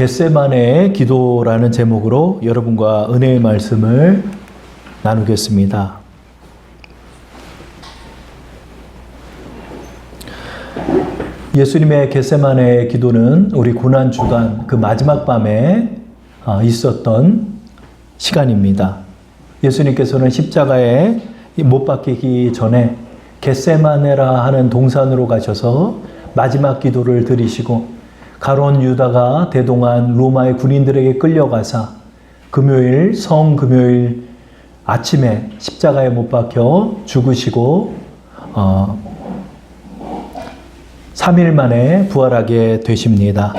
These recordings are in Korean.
겟세마네의 기도라는 제목으로 여러분과 은혜의 말씀을 나누겠습니다. 예수님의 겟세마네의 기도는 우리 고난주간 그 마지막 밤에 있었던 시간입니다. 예수님께서는 십자가에 못 박히기 전에 겟세마네라 하는 동산으로 가셔서 마지막 기도를 드리시고 가룟 유다가 대동한 로마의 군인들에게 끌려가사 성금요일 아침에 십자가에 못 박혀 죽으시고 3일 만에 부활하게 되십니다.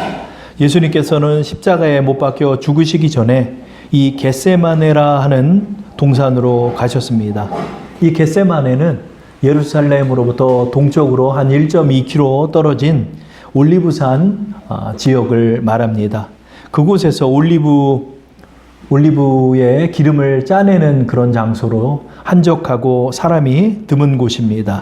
예수님께서는 십자가에 못 박혀 죽으시기 전에 이 겟세마네라 하는 동산으로 가셨습니다. 이 겟세마네는 예루살렘으로부터 동쪽으로 한 1.2km 떨어진 올리브산 지역을 말합니다. 그곳에서 올리브의 기름을 짜내는 그런 장소로 한적하고 사람이 드문 곳입니다.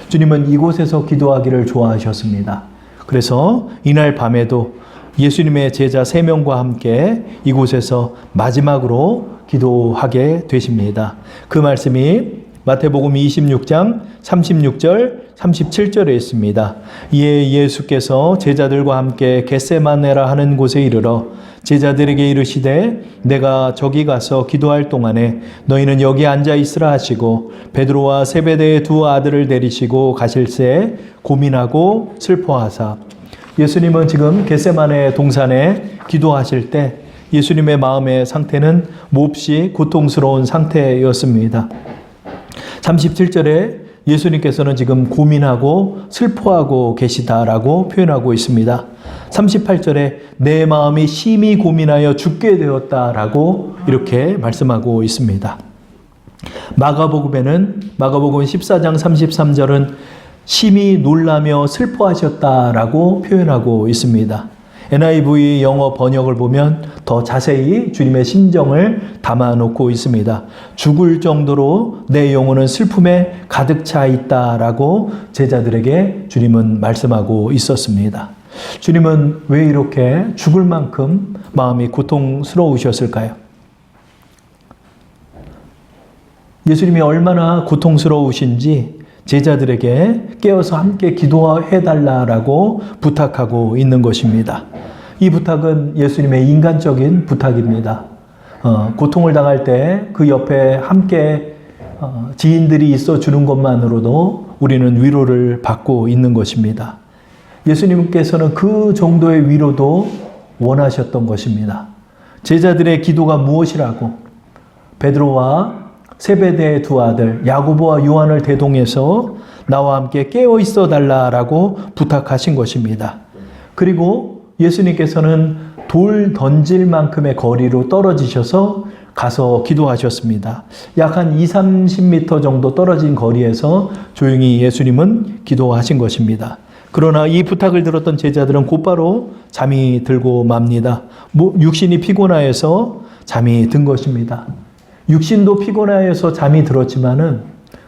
주님은 이곳에서 기도하기를 좋아하셨습니다. 그래서 이날 밤에도 예수님의 제자 3명과 함께 이곳에서 마지막으로 기도하게 되십니다. 그 말씀이 마태복음 26장 36절 37절에 있습니다. 이에 예수께서 제자들과 함께 겟세마네라 하는 곳에 이르러 제자들에게 이르시되 내가 저기 가서 기도할 동안에 너희는 여기 앉아 있으라 하시고 베드로와 세베대의 두 아들을 데리시고 가실새 고민하고 슬퍼하사. 예수님은 지금 겟세마네 동산에 기도하실 때 예수님의 마음의 상태는 몹시 고통스러운 상태였습니다. 37절에 예수님께서는 지금 고민하고 슬퍼하고 계시다라고 표현하고 있습니다. 38절에 내 마음이 심히 고민하여 죽게 되었다라고 이렇게 말씀하고 있습니다. 마가복음 14장 33절은 심히 놀라며 슬퍼하셨다라고 표현하고 있습니다. NIV 영어 번역을 보면 더 자세히 주님의 심정을 담아놓고 있습니다. 죽을 정도로 내 영혼은 슬픔에 가득 차 있다라고 제자들에게 주님은 말씀하고 있었습니다. 주님은 왜 이렇게 죽을 만큼 마음이 고통스러우셨을까요? 예수님이 얼마나 고통스러우신지 제자들에게 깨어서 함께 기도해달라고 부탁하고 있는 것입니다. 이 부탁은 예수님의 인간적인 부탁입니다. 고통을 당할 때 그 옆에 함께 지인들이 있어 주는 것만으로도 우리는 위로를 받고 있는 것입니다. 예수님께서는 그 정도의 위로도 원하셨던 것입니다. 제자들의 기도가 무엇이라고 베드로와 세베대의 두 아들 야고보와 요한을 대동해서 나와 함께 깨어 있어 달라라고 부탁하신 것입니다. 그리고 예수님께서는 돌 던질 만큼의 거리로 떨어지셔서 가서 기도하셨습니다. 약 한 20-30m 정도 떨어진 거리에서 조용히 예수님은 기도하신 것입니다. 그러나 이 부탁을 들었던 제자들은 곧바로 잠이 들고 맙니다. 육신이 피곤하여서 잠이 든 것입니다. 육신도 피곤하여서 잠이 들었지만은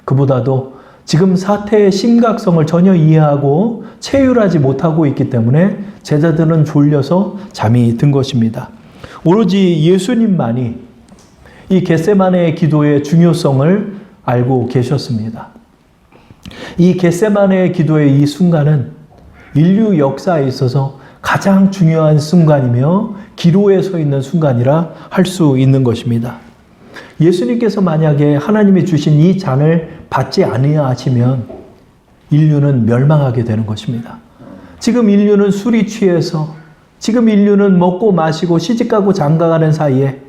그보다도 지금 사태의 심각성을 전혀 이해하고 체휼하지 못하고 있기 때문에 제자들은 졸려서 잠이 든 것입니다. 오로지 예수님만이 이 겟세마네의 기도의 중요성을 알고 계셨습니다. 이 겟세마네의 기도의 이 순간은 인류 역사에 있어서 가장 중요한 순간이며 기로에 서 있는 순간이라 할 수 있는 것입니다. 예수님께서 만약에 하나님이 주신 이 잔을 받지 아니하시면 인류는 멸망하게 되는 것입니다. 지금 인류는 술이 취해서 지금 인류는 먹고 마시고 시집가고 장가가는 사이에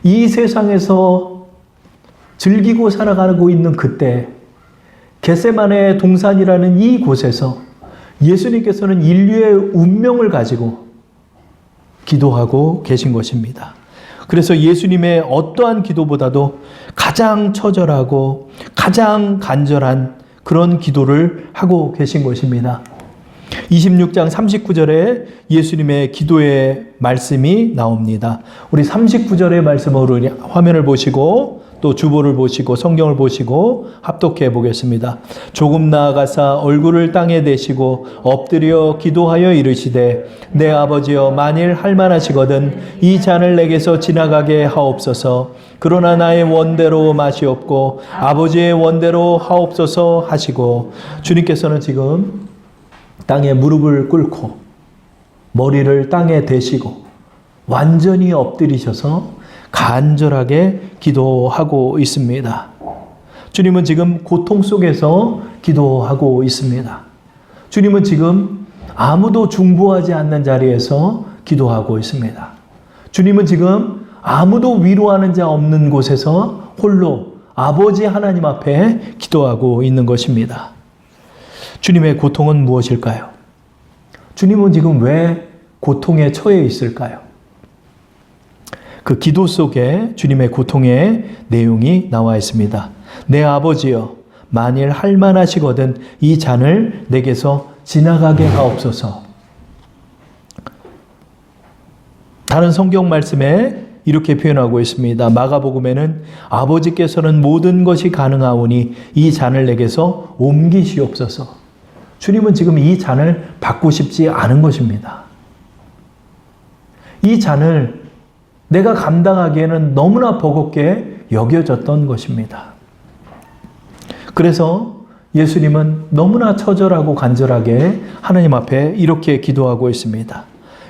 이 세상에서 즐기고 살아가고 있는 그때 겟세마네 동산이라는 이 곳에서 예수님께서는 인류의 운명을 가지고 기도하고 계신 것입니다. 그래서 예수님의 어떠한 기도보다도 가장 처절하고 가장 간절한 그런 기도를 하고 계신 것입니다. 26장 39절에 예수님의 기도의 말씀이 나옵니다. 우리 39절의 말씀으로 화면을 보시고 또 주보를 보시고 성경을 보시고 합독해 보겠습니다. 조금 나아가사 얼굴을 땅에 대시고 엎드려 기도하여 이르시되 내 아버지여 만일 할만하시거든 이 잔을 내게서 지나가게 하옵소서. 그러나 나의 원대로 마시옵고 아버지의 원대로 하옵소서 하시고, 주님께서는 지금 땅에 무릎을 꿇고 머리를 땅에 대시고 완전히 엎드리셔서 간절하게 기도하고 있습니다. 주님은 지금 고통 속에서 기도하고 있습니다. 주님은 지금 아무도 중보하지 않는 자리에서 기도하고 있습니다. 주님은 지금 아무도 위로하는 자 없는 곳에서 홀로 아버지 하나님 앞에 기도하고 있는 것입니다. 주님의 고통은 무엇일까요? 주님은 지금 왜 고통에 처해 있을까요? 그 기도 속에 주님의 고통의 내용이 나와 있습니다. 내 아버지여 만일 할만하시거든 이 잔을 내게서 지나가게 하옵소서. 다른 성경 말씀에 이렇게 표현하고 있습니다. 마가복음에는 아버지께서는 모든 것이 가능하오니 이 잔을 내게서 옮기시옵소서. 주님은 지금 이 잔을 받고 싶지 않은 것입니다. 이 잔을 내가 감당하기에는 너무나 버겁게 여겨졌던 것입니다. 그래서 예수님은 너무나 처절하고 간절하게 하나님 앞에 이렇게 기도하고 있습니다.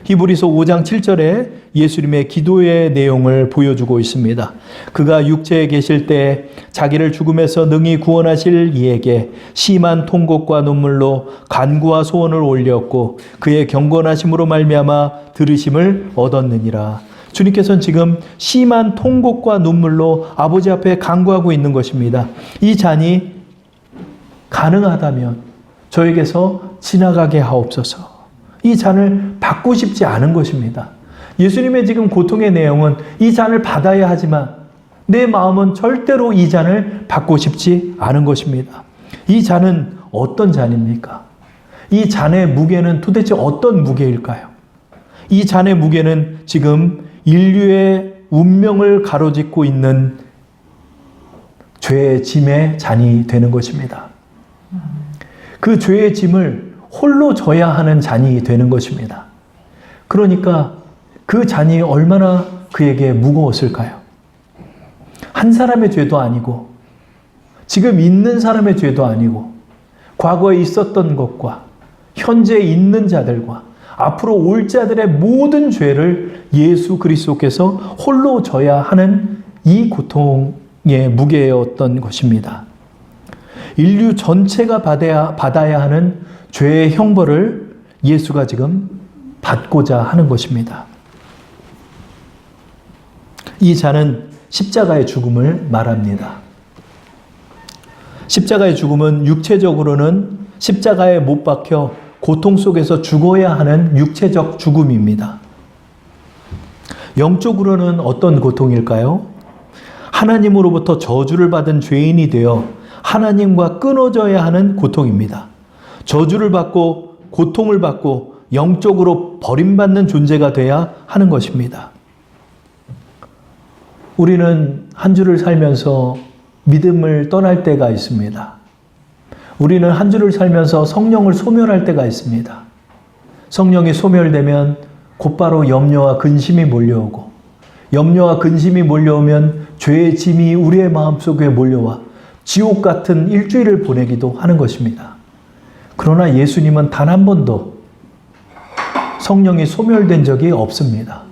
히브리서 5장 7절에 예수님의 기도의 내용을 보여주고 있습니다. 그가 육체에 계실 때 자기를 죽음에서 능히 구원하실 이에게 심한 통곡과 눈물로 간구와 소원을 올렸고 그의 경건하심으로 말미암아 들으심을 얻었느니라. 주님께서는 지금 심한 통곡과 눈물로 아버지 앞에 간구하고 있는 것입니다. 이 잔이 가능하다면 저에게서 지나가게 하옵소서. 이 잔을 받고 싶지 않은 것입니다. 예수님의 지금 고통의 내용은 이 잔을 받아야 하지만 내 마음은 절대로 이 잔을 받고 싶지 않은 것입니다. 이 잔은 어떤 잔입니까? 이 잔의 무게는 도대체 어떤 무게일까요? 이 잔의 무게는 지금 인류의 운명을 가로짓고 있는 죄의 짐의 잔이 되는 것입니다. 그 죄의 짐을 홀로 져야 하는 잔이 되는 것입니다. 그러니까 그 잔이 얼마나 그에게 무거웠을까요? 한 사람의 죄도 아니고 지금 있는 사람의 죄도 아니고 과거에 있었던 것과 현재 있는 자들과 앞으로 올 자들의 모든 죄를 예수 그리스도께서 홀로 져야 하는 이 고통의 무게였던 것입니다. 인류 전체가 받아야 하는 죄의 형벌을 예수가 지금 받고자 하는 것입니다. 이 잔은 십자가의 죽음을 말합니다. 십자가의 죽음은 육체적으로는 십자가에 못 박혀 고통 속에서 죽어야 하는 육체적 죽음입니다. 영적으로는 어떤 고통일까요? 하나님으로부터 저주를 받은 죄인이 되어 하나님과 끊어져야 하는 고통입니다. 저주를 받고 고통을 받고 영적으로 버림받는 존재가 돼야 하는 것입니다. 우리는 한 주를 살면서 믿음을 떠날 때가 있습니다. 우리는 한 주를 살면서 성령을 소멸할 때가 있습니다. 성령이 소멸되면 곧바로 염려와 근심이 몰려오고 염려와 근심이 몰려오면 죄의 짐이 우리의 마음속에 몰려와 지옥 같은 일주일을 보내기도 하는 것입니다. 그러나 예수님은 단 한 번도 성령이 소멸된 적이 없습니다.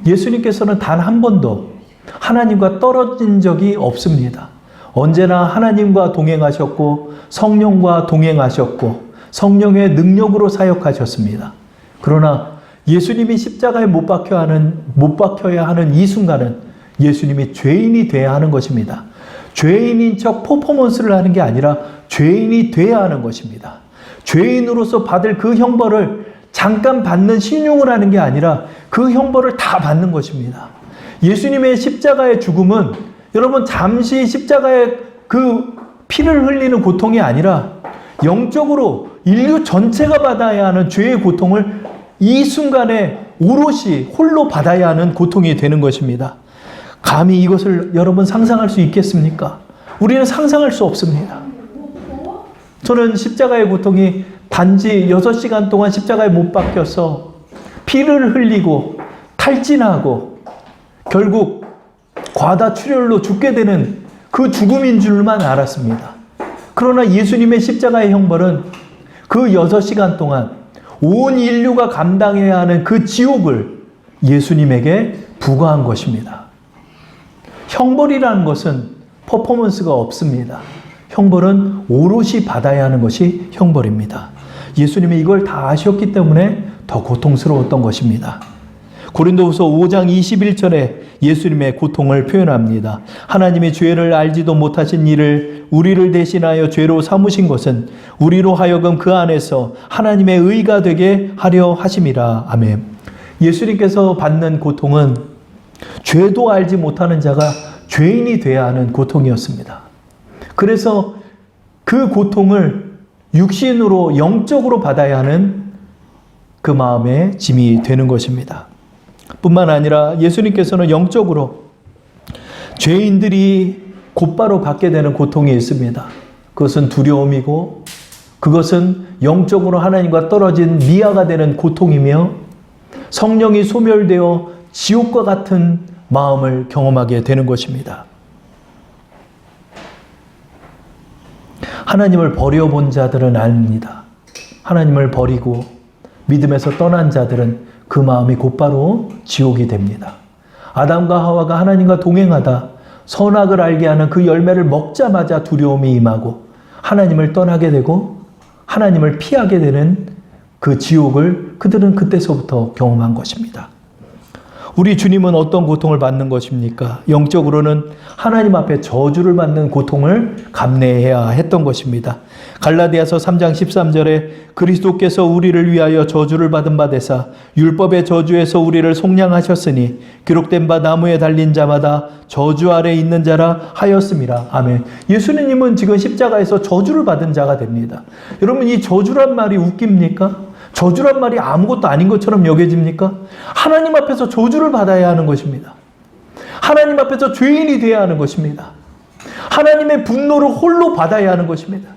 예수님께서는 단 한 번도 하나님과 떨어진 적이 없습니다. 언제나 하나님과 동행하셨고 성령과 동행하셨고 성령의 능력으로 사역하셨습니다. 그러나 예수님이 십자가에 못 박혀야 하는 이 순간은 예수님이 죄인이 돼야 하는 것입니다. 죄인인 척 퍼포먼스를 하는 게 아니라 죄인이 돼야 하는 것입니다. 죄인으로서 받을 그 형벌을 잠깐 받는 신용을 하는 게 아니라 그 형벌을 다 받는 것입니다. 예수님의 십자가의 죽음은 여러분 잠시 십자가의 그 피를 흘리는 고통이 아니라 영적으로 인류 전체가 받아야 하는 죄의 고통을 이 순간에 오롯이 홀로 받아야 하는 고통이 되는 것입니다. 감히 이것을 여러분 상상할 수 있겠습니까? 우리는 상상할 수 없습니다. 저는 십자가의 고통이 단지 6시간 동안 십자가에 못 박혀서 피를 흘리고 탈진하고 결국 과다출혈로 죽게 되는 그 죽음인 줄만 알았습니다. 그러나 예수님의 십자가의 형벌은 그 6시간 동안 온 인류가 감당해야 하는 그 지옥을 예수님에게 부과한 것입니다. 형벌이라는 것은 퍼포먼스가 없습니다. 형벌은 오롯이 받아야 하는 것이 형벌입니다. 예수님이 이걸 다 아셨기 때문에 더 고통스러웠던 것입니다. 고린도후서 5장 21절에 예수님의 고통을 표현합니다. 하나님이 죄를 알지도 못하신 이를 우리를 대신하여 죄로 삼으신 것은 우리로 하여금 그 안에서 하나님의 의가 되게 하려 하심이라. 아멘. 예수님께서 받는 고통은 죄도 알지 못하는 자가 죄인이 돼야 하는 고통이었습니다. 그래서 그 고통을 육신으로 영적으로 받아야 하는 그 마음의 짐이 되는 것입니다. 뿐만 아니라 예수님께서는 영적으로 죄인들이 곧바로 받게 되는 고통이 있습니다. 그것은 두려움이고 그것은 영적으로 하나님과 떨어진 미아가 되는 고통이며 성령이 소멸되어 지옥과 같은 마음을 경험하게 되는 것입니다. 하나님을 버려본 자들은 압니다. 하나님을 버리고 믿음에서 떠난 자들은 그 마음이 곧바로 지옥이 됩니다. 아담과 하와가 하나님과 동행하다 선악을 알게 하는 그 열매를 먹자마자 두려움이 임하고 하나님을 떠나게 되고 하나님을 피하게 되는 그 지옥을 그들은 그때서부터 경험한 것입니다. 우리 주님은 어떤 고통을 받는 것입니까? 영적으로는 하나님 앞에 저주를 받는 고통을 감내해야 했던 것입니다. 갈라디아서 3장 13절에 그리스도께서 우리를 위하여 저주를 받은 바 되사 율법의 저주에서 우리를 속량하셨으니 기록된 바 나무에 달린 자마다 저주 아래 있는 자라 하였음이라. 아멘. 예수님은 지금 십자가에서 저주를 받은 자가 됩니다. 여러분, 이 저주란 말이 웃깁니까? 저주란 말이 아무것도 아닌 것처럼 여겨집니까? 하나님 앞에서 저주를 받아야 하는 것입니다. 하나님 앞에서 죄인이 되어야 하는 것입니다. 하나님의 분노를 홀로 받아야 하는 것입니다.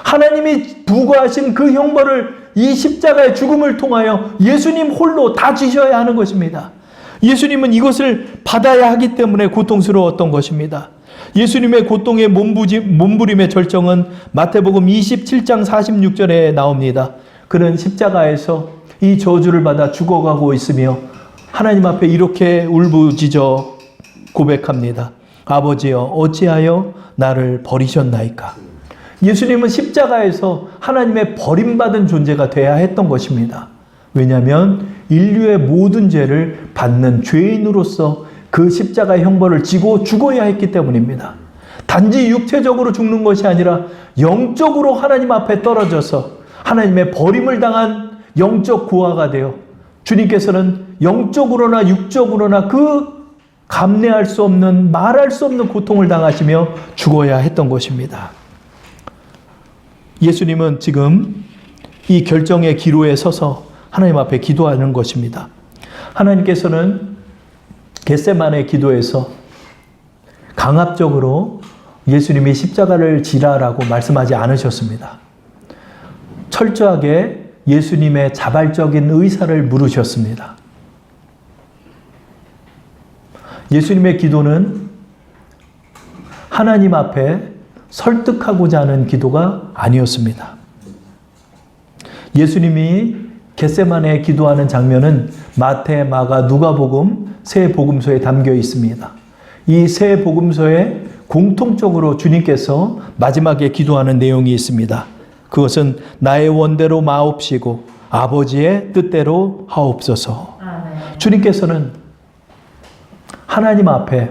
하나님이 부과하신 그 형벌을 이 십자가의 죽음을 통하여 예수님 홀로 다 지셔야 하는 것입니다. 예수님은 이것을 받아야 하기 때문에 고통스러웠던 것입니다. 예수님의 고통의 몸부림의 절정은 마태복음 27장 46절에 나옵니다. 그는 십자가에서 이 저주를 받아 죽어가고 있으며 하나님 앞에 이렇게 울부짖어 고백합니다. 아버지여 어찌하여 나를 버리셨나이까. 예수님은 십자가에서 하나님의 버림받은 존재가 되어야 했던 것입니다. 왜냐하면 인류의 모든 죄를 받는 죄인으로서 그 십자가의 형벌을 지고 죽어야 했기 때문입니다. 단지 육체적으로 죽는 것이 아니라 영적으로 하나님 앞에 떨어져서 하나님의 버림을 당한 영적 고아가 되어 주님께서는 영적으로나 육적으로나 그 감내할 수 없는 말할 수 없는 고통을 당하시며 죽어야 했던 것입니다. 예수님은 지금 이 결정의 기로에 서서 하나님 앞에 기도하는 것입니다. 하나님께서는 겟세마네 기도에서 강압적으로 예수님이 십자가를 지라라고 말씀하지 않으셨습니다. 철저하게 예수님의 자발적인 의사를 물으셨습니다. 예수님의 기도는 하나님 앞에 설득하고자 하는 기도가 아니었습니다. 예수님이 겟세마네에 기도하는 장면은 마태, 마가, 누가복음 세 복음서에 담겨 있습니다. 이 세 복음서에 공통적으로 주님께서 마지막에 기도하는 내용이 있습니다. 그것은 나의 원대로 마옵시고 아버지의 뜻대로 하옵소서. 아멘. 주님께서는 하나님 앞에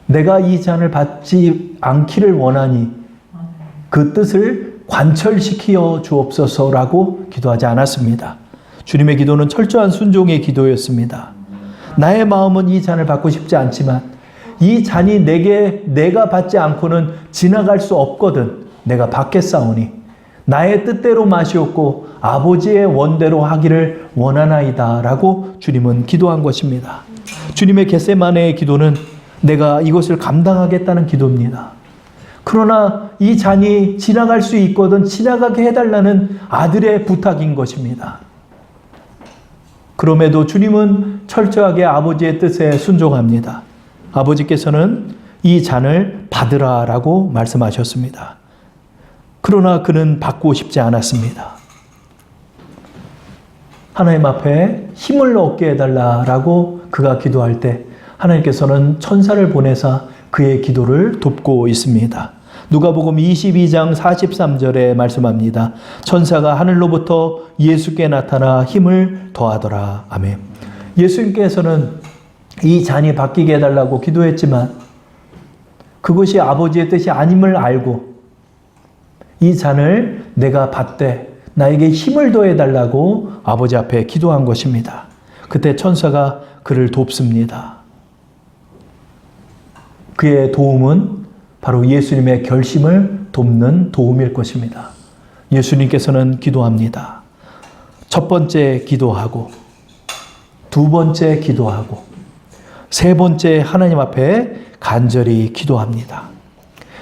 내가 이 잔을 받지 않기를 원하니 그 뜻을 관철시키어 주옵소서라고 기도하지 않았습니다. 주님의 기도는 철저한 순종의 기도였습니다. 나의 마음은 이 잔을 받고 싶지 않지만 이 잔이 내가 받지 않고는 지나갈 수 없거든 내가 받겠사오니 나의 뜻대로 마시옵고 아버지의 원대로 하기를 원하나이다 라고 주님은 기도한 것입니다. 주님의 겟세마네의 기도는 내가 이것을 감당하겠다는 기도입니다. 그러나 이 잔이 지나갈 수 있거든 지나가게 해달라는 아들의 부탁인 것입니다. 그럼에도 주님은 철저하게 아버지의 뜻에 순종합니다. 아버지께서는 이 잔을 받으라라고 말씀하셨습니다. 그러나 그는 받고 싶지 않았습니다. 하나님 앞에 힘을 얻게 해달라라고 그가 기도할 때 하나님께서는 천사를 보내사 그의 기도를 돕고 있습니다. 누가복음 22장 43절에 말씀합니다. 천사가 하늘로부터 예수께 나타나 힘을 더하더라. 아멘. 예수님께서는 이 잔이 바뀌게 해달라고 기도했지만 그것이 아버지의 뜻이 아님을 알고 이 잔을 내가 받되 나에게 힘을 더해달라고 아버지 앞에 기도한 것입니다. 그때 천사가 그를 돕습니다. 그의 도움은 바로 예수님의 결심을 돕는 도움일 것입니다. 예수님께서는 기도합니다. 첫 번째 기도하고, 두 번째 기도하고, 세 번째 하나님 앞에 간절히 기도합니다.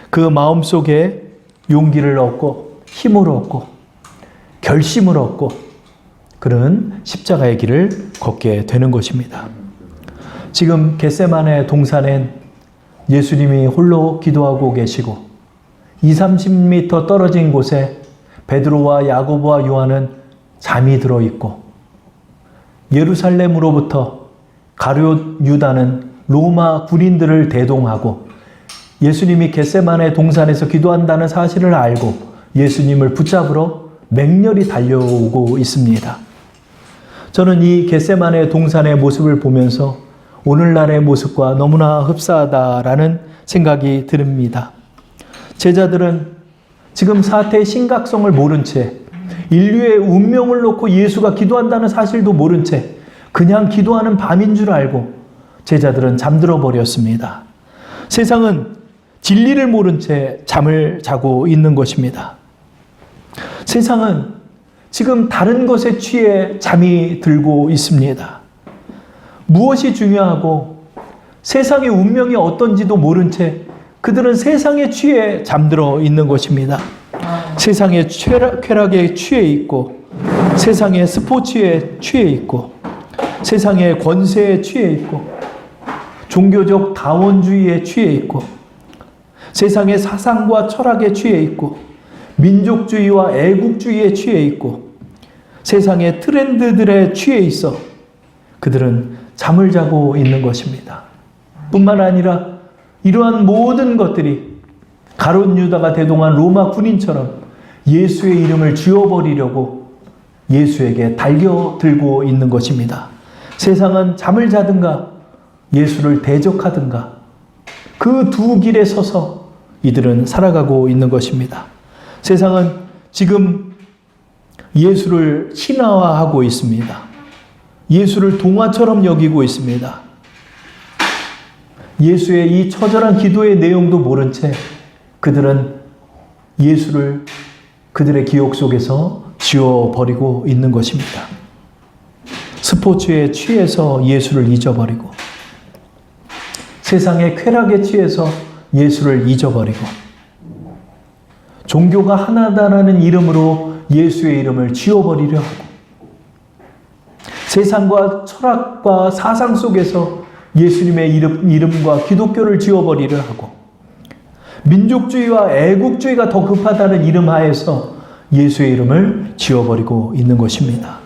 그 마음속에 용기를 얻고, 힘을 얻고, 결심을 얻고, 그는 십자가의 길을 걷게 되는 것입니다. 지금 겟세마네 동산엔 예수님이 홀로 기도하고 계시고 20-30m 떨어진 곳에 베드로와 야고보와 요한은 잠이 들어 있고 예루살렘으로부터 가룟 유다는 로마 군인들을 대동하고 예수님이 겟세마네 동산에서 기도한다는 사실을 알고 예수님을 붙잡으러 맹렬히 달려오고 있습니다. 저는 이 겟세마네 동산의 모습을 보면서 오늘날의 모습과 너무나 흡사하다라는 생각이 듭니다. 제자들은 지금 사태의 심각성을 모른 채 인류의 운명을 놓고 예수가 기도한다는 사실도 모른 채 그냥 기도하는 밤인 줄 알고 제자들은 잠들어 버렸습니다. 세상은 진리를 모른 채 잠을 자고 있는 것입니다. 세상은 지금 다른 것에 취해 잠이 들고 있습니다. 무엇이 중요하고 세상의 운명이 어떤지도 모른 채 그들은 세상에 취해 잠들어 있는 것입니다. 세상의 쾌락에 취해 있고 세상의 스포츠에 취해 있고 세상의 권세에 취해 있고 종교적 다원주의에 취해 있고 세상의 사상과 철학에 취해 있고 민족주의와 애국주의에 취해 있고 세상의 트렌드들에 취해 있어 그들은 잠을 자고 있는 것입니다. 뿐만 아니라 이러한 모든 것들이 가룟 유다가 대동한 로마 군인처럼 예수의 이름을 지워버리려고 예수에게 달겨들고 있는 것입니다. 세상은 잠을 자든가 예수를 대적하든가 그 두 길에 서서 이들은 살아가고 있는 것입니다. 세상은 지금 예수를 신화화하고 있습니다. 예수를 동화처럼 여기고 있습니다. 예수의 이 처절한 기도의 내용도 모른 채 그들은 예수를 그들의 기억 속에서 지워버리고 있는 것입니다. 스포츠에 취해서 예수를 잊어버리고 세상의 쾌락에 취해서 예수를 잊어버리고 종교가 하나다라는 이름으로 예수의 이름을 지워버리려 하고 세상과 철학과 사상 속에서 예수님의 이름과 기독교를 지워버리려 하고 민족주의와 애국주의가 더 급하다는 이름 하에서 예수의 이름을 지워버리고 있는 것입니다.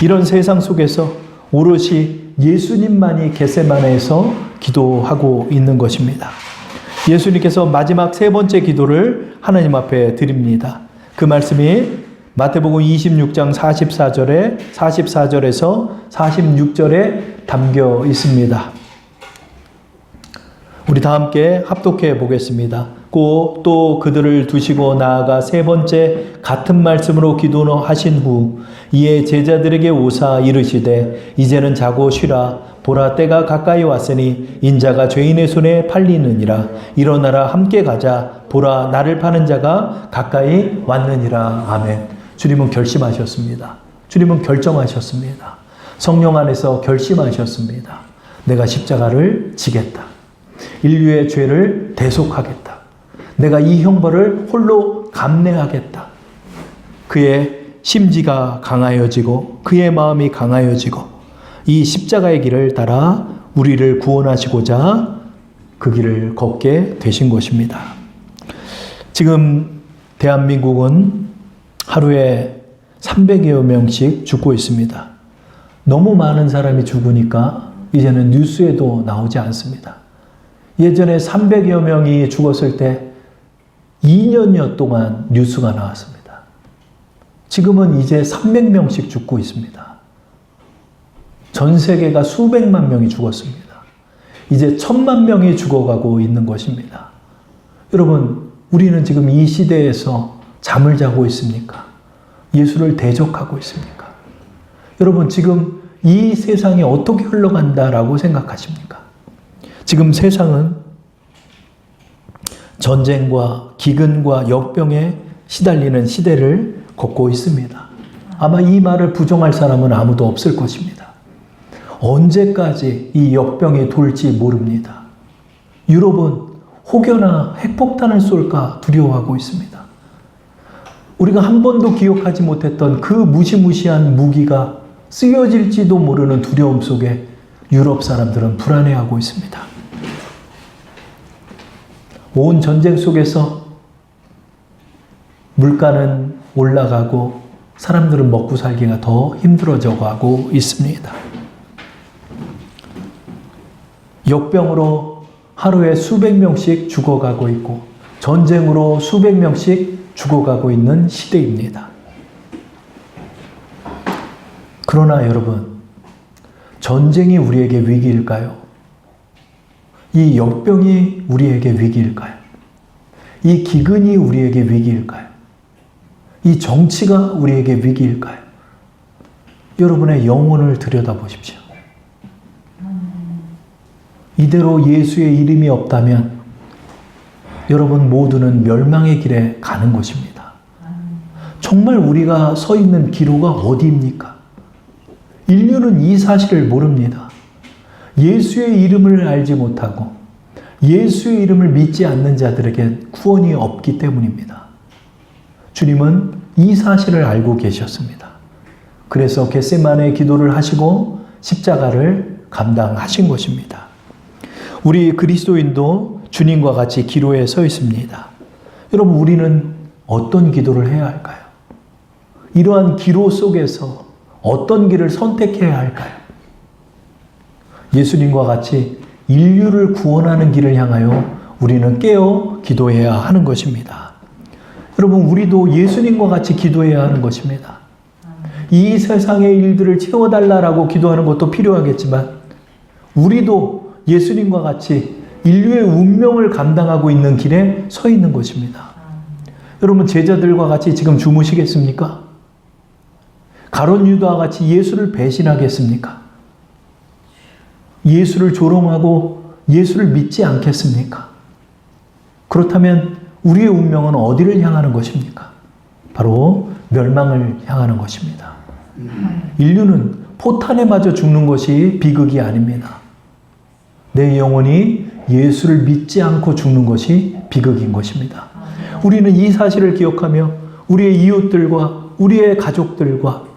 이런 세상 속에서 오롯이 예수님만이 겟세마네에서 기도하고 있는 것입니다. 예수님께서 마지막 세 번째 기도를 하나님 앞에 드립니다. 그 말씀이 마태복음 26장 44절에서 46절에 담겨 있습니다. 우리 다 함께 합독해 보겠습니다. 또 그들을 두시고 나아가 세 번째 같은 말씀으로 기도하신 후 이에 제자들에게 오사 이르시되 이제는 자고 쉬라. 보라 때가 가까이 왔으니 인자가 죄인의 손에 팔리느니라. 일어나라 함께 가자. 보라 나를 파는 자가 가까이 왔느니라. 아멘. 주님은 결심하셨습니다. 주님은 결정하셨습니다. 성령 안에서 결심하셨습니다. 내가 십자가를 지겠다. 인류의 죄를 대속하겠다. 내가 이 형벌을 홀로 감내하겠다. 그의 심지가 강하여지고 그의 마음이 강하여지고 이 십자가의 길을 따라 우리를 구원하시고자 그 길을 걷게 되신 것입니다. 지금 대한민국은 하루에 300여 명씩 죽고 있습니다. 너무 많은 사람이 죽으니까 이제는 뉴스에도 나오지 않습니다. 예전에 300여 명이 죽었을 때 2년여 동안 뉴스가 나왔습니다. 지금은 이제 300명씩 죽고 있습니다. 전 세계가 수백만 명이 죽었습니다. 이제 1000만 명이 죽어가고 있는 것입니다. 여러분, 우리는 지금 이 시대에서 잠을 자고 있습니까? 예수를 대적하고 있습니까? 여러분, 지금 이 세상이 어떻게 흘러간다라고 생각하십니까? 지금 세상은 전쟁과 기근과 역병에 시달리는 시대를 걷고 있습니다. 아마 이 말을 부정할 사람은 아무도 없을 것입니다. 언제까지 이 역병이 돌지 모릅니다. 유럽은 혹여나 핵폭탄을 쏠까 두려워하고 있습니다. 우리가 한 번도 기억하지 못했던 그 무시무시한 무기가 쓰여질지도 모르는 두려움 속에 유럽 사람들은 불안해하고 있습니다. 온 전쟁 속에서 물가는 올라가고 사람들은 먹고 살기가 더 힘들어져 가고 있습니다. 역병으로 하루에 수백 명씩 죽어가고 있고 전쟁으로 수백 명씩 죽어가고 있는 시대입니다. 그러나 여러분, 전쟁이 우리에게 위기일까요? 이 역병이 우리에게 위기일까요? 이 기근이 우리에게 위기일까요? 이 정치가 우리에게 위기일까요? 여러분의 영혼을 들여다보십시오. 이대로 예수의 이름이 없다면 여러분 모두는 멸망의 길에 가는 것입니다. 정말 우리가 서 있는 기로가 어디입니까? 인류는 이 사실을 모릅니다. 예수의 이름을 알지 못하고 예수의 이름을 믿지 않는 자들에게 구원이 없기 때문입니다. 주님은 이 사실을 알고 계셨습니다. 그래서 겟세마네 기도를 하시고 십자가를 감당하신 것입니다. 우리 그리스도인도 주님과 같이 기로에 서 있습니다. 여러분, 우리는 어떤 기도를 해야 할까요? 이러한 기로 속에서 어떤 길을 선택해야 할까요? 예수님과 같이 인류를 구원하는 길을 향하여 우리는 깨어 기도해야 하는 것입니다. 여러분, 우리도 예수님과 같이 기도해야 하는 것입니다. 이 세상의 일들을 채워달라고 기도하는 것도 필요하겠지만 우리도 예수님과 같이 인류의 운명을 감당하고 있는 길에 서 있는 것입니다. 여러분, 제자들과 같이 지금 주무시겠습니까? 가룟 유다와 같이 예수를 배신하겠습니까? 예수를 조롱하고 예수를 믿지 않겠습니까? 그렇다면 우리의 운명은 어디를 향하는 것입니까? 바로 멸망을 향하는 것입니다. 인류는 포탄에 맞아 죽는 것이 비극이 아닙니다. 내 영혼이 예수를 믿지 않고 죽는 것이 비극인 것입니다. 우리는 이 사실을 기억하며 우리의 이웃들과 우리의 가족들과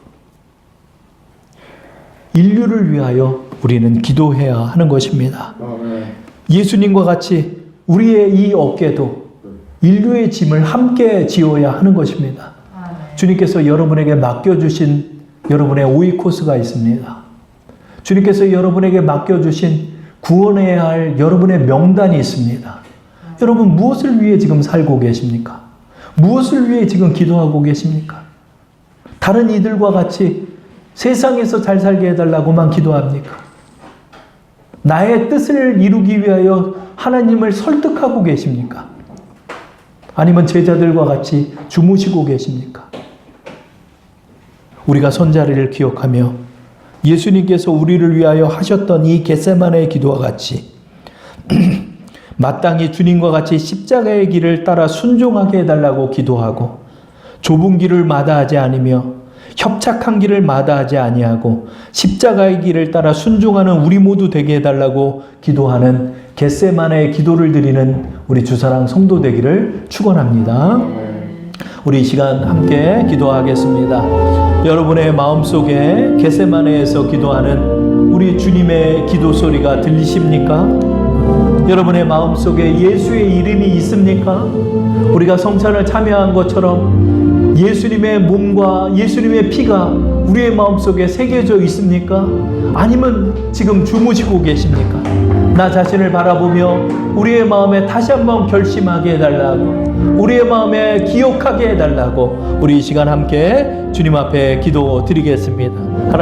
인류를 위하여 우리는 기도해야 하는 것입니다. 예수님과 같이 우리의 이 어깨도 인류의 짐을 함께 지어야 하는 것입니다. 주님께서 여러분에게 맡겨주신 여러분의 오이코스가 있습니다. 주님께서 여러분에게 맡겨주신 구원해야 할 여러분의 명단이 있습니다. 여러분, 무엇을 위해 지금 살고 계십니까? 무엇을 위해 지금 기도하고 계십니까? 다른 이들과 같이 세상에서 잘 살게 해달라고만 기도합니까? 나의 뜻을 이루기 위하여 하나님을 설득하고 계십니까? 아니면 제자들과 같이 주무시고 계십니까? 우리가 선자리를 기억하며 예수님께서 우리를 위하여 하셨던 이 겟세마네의 기도와 같이 마땅히 주님과 같이 십자가의 길을 따라 순종하게 해달라고 기도하고 좁은 길을 마다하지 않으며 협착한 길을 마다하지 아니하고 십자가의 길을 따라 순종하는 우리 모두 되게 해달라고 기도하는 겟세마네의 기도를 드리는 우리 주사랑 성도 되기를 축원합니다. 우리 이 시간 함께 기도하겠습니다. 여러분의 마음속에 겟세마네에서 기도하는 우리 주님의 기도 소리가 들리십니까? 여러분의 마음속에 예수의 이름이 있습니까? 우리가 성찬을 참여한 것처럼 예수님의 몸과 예수님의 피가 우리의 마음속에 새겨져 있습니까? 아니면 지금 주무시고 계십니까? 나 자신을 바라보며 우리의 마음에 다시 한번 결심하게 해달라고, 우리의 마음에 기억하게 해달라고 우리 이 시간 함께 주님 앞에 기도 드리겠습니다.